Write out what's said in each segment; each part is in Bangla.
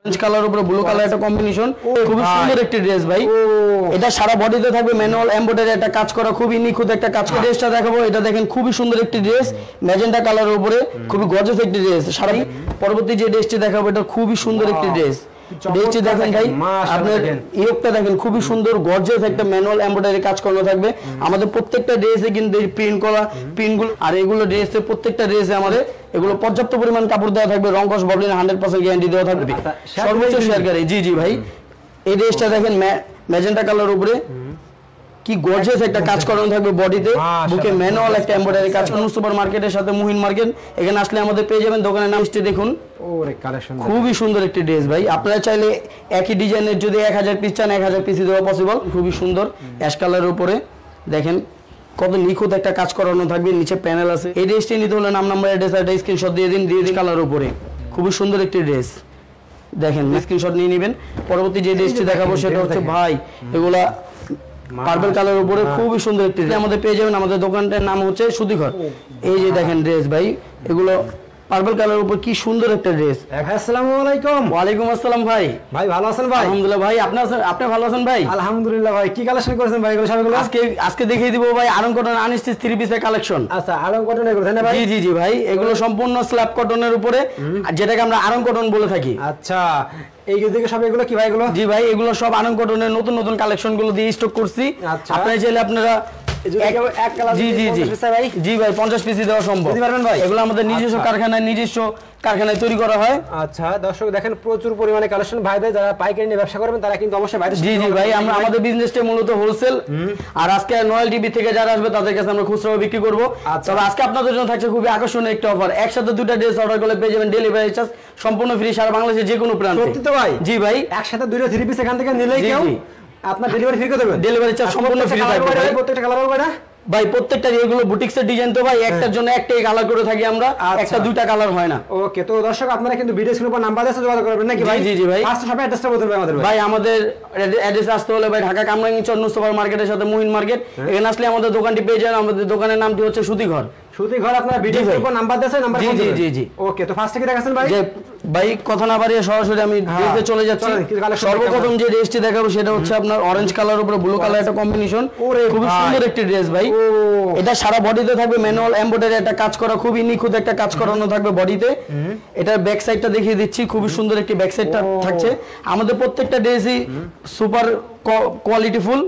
অরেঞ্জ কালার উপরে ব্লু কালার একটা কম্বিনেশন, খুবই সুন্দর একটি ড্রেস ভাই। এটা সারা বডিতে থাকবে ম্যানুয়াল এমব্রয়ডারি একটা কাজ করা, খুবই নিখুঁত একটা কাজ করা। ড্রেসটা দেখাবো, এটা দেখেন খুবই সুন্দর একটি ড্রেস, ম্যাজেন্টা কালারের উপরে খুবই গর্জিয়াস একটি ড্রেস। সারা পরবর্তী যে ড্রেসটি দেখাবো এটা খুবই সুন্দর একটি ড্রেস। ড্রেসটি দেখেন ভাই, আপনার ইয়োগটা দেখেন খুবই সুন্দর গর্জিয়াস একটা ম্যানুয়াল এমব্রয়ডারি কাজ করা থাকবে। আমাদের প্রত্যেকটা ড্রেসে কিন্তু প্রিন্ট করা প্রিন্টগুলো, আর এগুলো ড্রেসে প্রত্যেকটা ড্রেসে আমাদের এগুলো পর্যাপ্ত পরিমাণ কাপড় দেওয়া থাকবে, রং কস ববলিন 100% গ্যারান্টি দেওয়া থাকবে, সর্বোচ্চ শেয়ার করে। জি জি ভাই, এই ড্রেসটা দেখেন ম্যাজেন্টা কালার উপরে কি গর্জিয়াস একটা কাজ করানো থাকবে বডিতে, বুকে ম্যানুয়াল একটা এমব্রয়ডারি কাজ করানো। সুপার মার্কেটের সাথে মুহিন মার্কেট, এখানে আসলে আমাদের পেয়ে যাবেন। দোকানের নামটি দেখুন, খুবই সুন্দর একটি ড্রেস ভাই। আপনারা চাইলে একই ডিজাইনের যদি 1000 পিস চান 1000 পিস দেওয়া পসিবল। খুবই সুন্দর অ্যাশ কালারের উপরে দেখেন কত নিখুঁত একটা কাজ করানো থাকবে, নিচে প্যানেল আছে। এই ড্রেসটি নিতে হলে নাম নাম্বার অ্যাড্রেস আর স্ক্রিনশট দিয়ে দিন কালার উপরে, খুবই সুন্দর একটি ড্রেস দেখেন, স্ক্রিনশট নিয়ে নেবেন। পরবর্তী যে ড্রেসটি দেখাবো সেটা হচ্ছে ভাই এগুলা পার্পল কালার উপরে খুবই সুন্দর একটি ড্রেস আমাদের পেয়ে যাবেন। আমাদের দোকানটার নাম হচ্ছে সুতিঘর। এই যে দেখেন ড্রেস ভাই, এগুলো পার্পল কালার উপর কি সুন্দর একটা ড্রেস। আসসালামু আলাইকুম। ওয়ালাইকুম আসসালাম ভাই। ভাই ভালো আছেন ভাই? আলহামদুলিল্লাহ ভাই, আপনি ভালো আছেন ভাই? আলহামদুলিল্লাহ ভাই। কি কালেকশন করেছেন ভাই এগুলো সবগুলো? আজকে দেখিয়ে দিব ভাই আরং কটন আনস্টিচ 3 পিসের কালেকশন। আচ্ছা, আরং কটন এগুলো তাই না ভাই? জি জি জি ভাই, এগুলো সম্পূর্ণ স্ল্যাব কটনের উপরে, যেটাকে আমরা আরং কটন বলে থাকি। আচ্ছা, এই দিকে সব এগুলো কি ভাই এগুলো? জি ভাই, এগুলো সব আরং কটনের নতুন নতুন কালেকশন গুলো দিয়ে স্টক করছি। আপনারা চাইলে আপনারা জি ভাই 50 পিস দেওয়া সম্ভব ভাই। এগুলো আমাদের নিজস্ব কারখানায় তৈরি করা হয়। আচ্ছা দর্শক দেখেন প্রচুর পরিমাণে কালেকশন ভাইদের, যারা পাইকারি নিয়ে ব্যবসা করবেন তারা কিন্তু অবশ্যই ভাইদের। জি জি ভাই, আমরা আমাদের বিজনেসটা মূলত হোলসেল, আর আজকে নয়েল টিভি থেকে যারা আসবে তাদের কাছে আমরা খুচরা বিক্রি করব। তবে আজকে আপনাদের জন্য থাকছে খুবই আকর্ষণীয় একটা অফার, একসাথে দুটো ড্রেস অর্ডার করলে পেয়ে যাবেন ডেলিভারি চার্জ সম্পূর্ণ ফ্রি সারা বাংলাদেশের যে কোনো প্রান্তে। সত্যি তো ভাই? জি ভাই, একসাথে দুটো 3 পিস এখান থেকে নিলেই কেউ আপনার ডেলিভারি ফ্রি করে দেবেন। ডেলিভারি চার্জ সম্পূর্ণ ফ্রি থাকবে ভাই। প্রত্যেকটা কালার হবে না ভাই, প্রত্যেকটা এগুলো বুটিক্সের ডিজাইন তো ভাই, একটার জন্য একটাই কালার করে থাকি আমরা, একটা দুইটা কালার হয় না। ওকে, তো দর্শক আপনারা কিন্তু ভিডিও স্ক্রিনের উপর নাম্বার আছে, যোগাযোগ করবেন নাকি ভাই? জি জি ভাই, ফার্স্ট সবাই অ্যাড্রেসটা বলতে হবে আমাদের ভাই। আমাদের অ্যাড্রেস আসতে হলে ভাই ঢাকা কামরাঙ্গীরচর সুপার মার্কেটের সাথে মুহিন মার্কেট, এখানে আসলে আমাদের দোকানটি পেয়ে যাবেন। আমাদের দোকানের নামটি হচ্ছে সুতিঘর। সুতিঘর, আপনারা ভিডিও স্ক্রিনের উপর নাম্বার দেন, নাম্বার জি জি জি। ওকে, তো ফার্স্টে কি দেখাচ্ছেন ভাই? ভাই কথা না বাড়িয়ে সরাসরি আমি ড্রেসে চলে যাচ্ছি। সর্বপ্রথম যে ড্রেসটি দেখাবো সেটা হচ্ছে আপনার অরেঞ্জ কালার উপরে ব্লু কালার একটা কম্বিনেশন, খুবই সুন্দর একটি ড্রেস ভাই। এটা সারা বডিতে থাকবে ম্যানুয়াল এমব্রয়ডারি একটা কাজ করা, খুবই নিখুঁত একটা কাজ করানো থাকবে বডিতে। এটার ব্যাক সাইডটা দেখিয়ে দিচ্ছি, খুবই সুন্দর একটি ব্যাক সাইডটা থাকছে। আমাদের প্রত্যেকটা ড্রেসই সুপার কোয়ালিটি ফুল।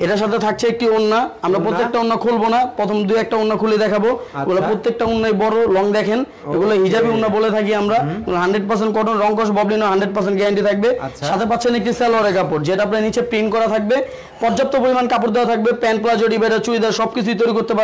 এটার সাথে থাকছে একটি ওড়না, আমরা প্রত্যেকটা ওড়না খুলবো না, প্রথম দুই একটা ওড়না খুলে দেখাবো। এগুলো প্রত্যেকটা ওড়নাই বড় লং দেখেন, এগুলো হিজাবি ওড়না বলে থাকি আমরা। 100% কটন, রং কস ববলিন 100% গ্যারান্টি থাকবে। সাথে পাচ্ছেন একটি সালোয়ারের কাপড়, যেটা আপনার নিচে প্রিন্ট করা থাকবে, পর্যাপ্ত পরিমাণ কাপড় দেওয়া থাকবে। প্যান্ট প্লাজো ডিভাইডার চুড়িদার সবকিছুই তৈরি করতে পারবেন।